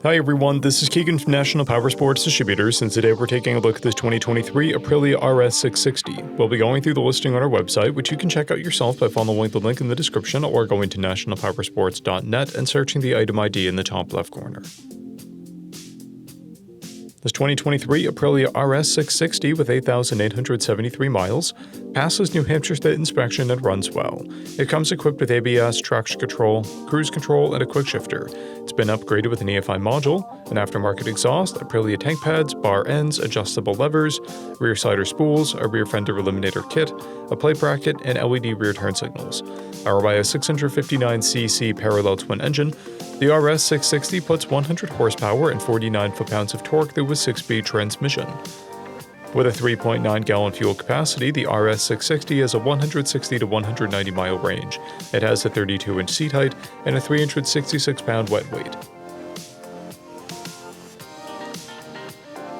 Hi everyone, this is Keegan from National Powersports Distributors, and today we're taking a look at this 2023 Aprilia RS660. We'll be going through the listing on our website, which you can check out yourself by following the link in the description or going to nationalpowersports.net and searching the item ID in the top left corner. This 2023 Aprilia RS660 with 8,873 miles passes New Hampshire State inspection and runs well. It comes equipped with ABS, traction control, cruise control, and a quick shifter. It's been upgraded with an EFI module, an aftermarket exhaust, Aprilia tank pads, bar ends, adjustable levers, rear slider spools, a rear fender eliminator kit, a plate bracket, and LED rear turn signals. Powered by a 659cc parallel twin engine, the RS660 puts 100 horsepower and 49 foot-pounds of torque through a 6-speed transmission. With a 3.9-gallon fuel capacity, the RS660 has a 160 to 190-mile range. It has a 32-inch seat height and a 366-pound wet weight.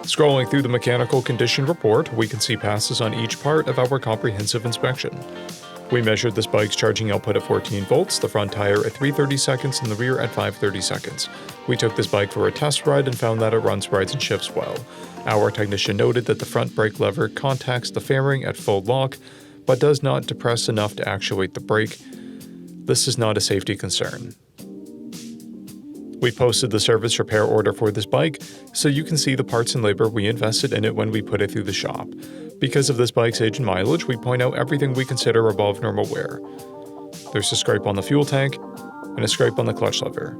Scrolling through the mechanical condition report, we can see passes on each part of our comprehensive inspection. We measured this bike's charging output at 14 volts, the front tire at 330 seconds, and the rear at 530 seconds. We took this bike for a test ride and found that it runs, rides, and shifts well. Our technician noted that the front brake lever contacts the fairing at full lock, but does not depress enough to actuate the brake. This is not a safety concern. We posted the service repair order for this bike, so you can see the parts and labor we invested in it when we put it through the shop. Because of this bike's age and mileage, we point out everything we consider above normal wear. There's a scrape on the fuel tank, and a scrape on the clutch lever.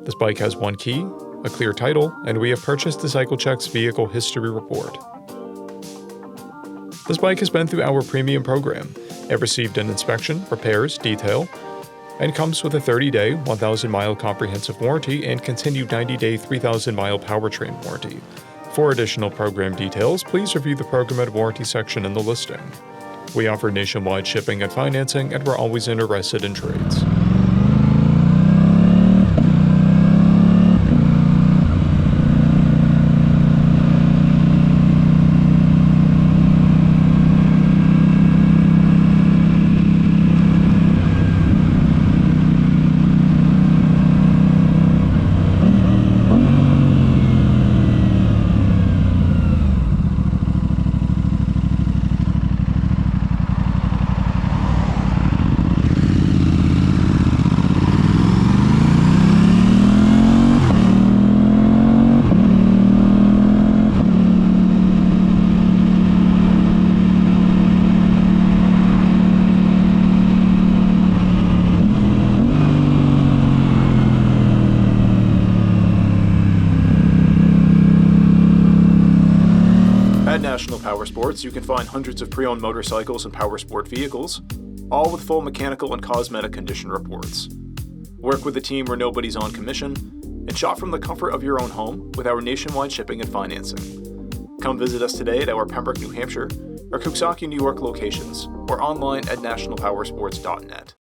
This bike has one key, a clear title, and we have purchased the CycleCheck's vehicle history report. This bike has been through our premium program. It received an inspection, repairs, detail, and comes with a 30-day, 1,000-mile comprehensive warranty and continued 90-day, 3,000-mile powertrain warranty. For additional program details, please review the program and warranty section in the listing. We offer nationwide shipping and financing, and we're always interested in trades. At National Powersports, you can find hundreds of pre-owned motorcycles and powersport vehicles, all with full mechanical and cosmetic condition reports. Work with a team where nobody's on commission, and shop from the comfort of your own home with our nationwide shipping and financing. Come visit us today at our Pembroke, New Hampshire, or Coxsackie, New York locations, or online at nationalpowersports.net.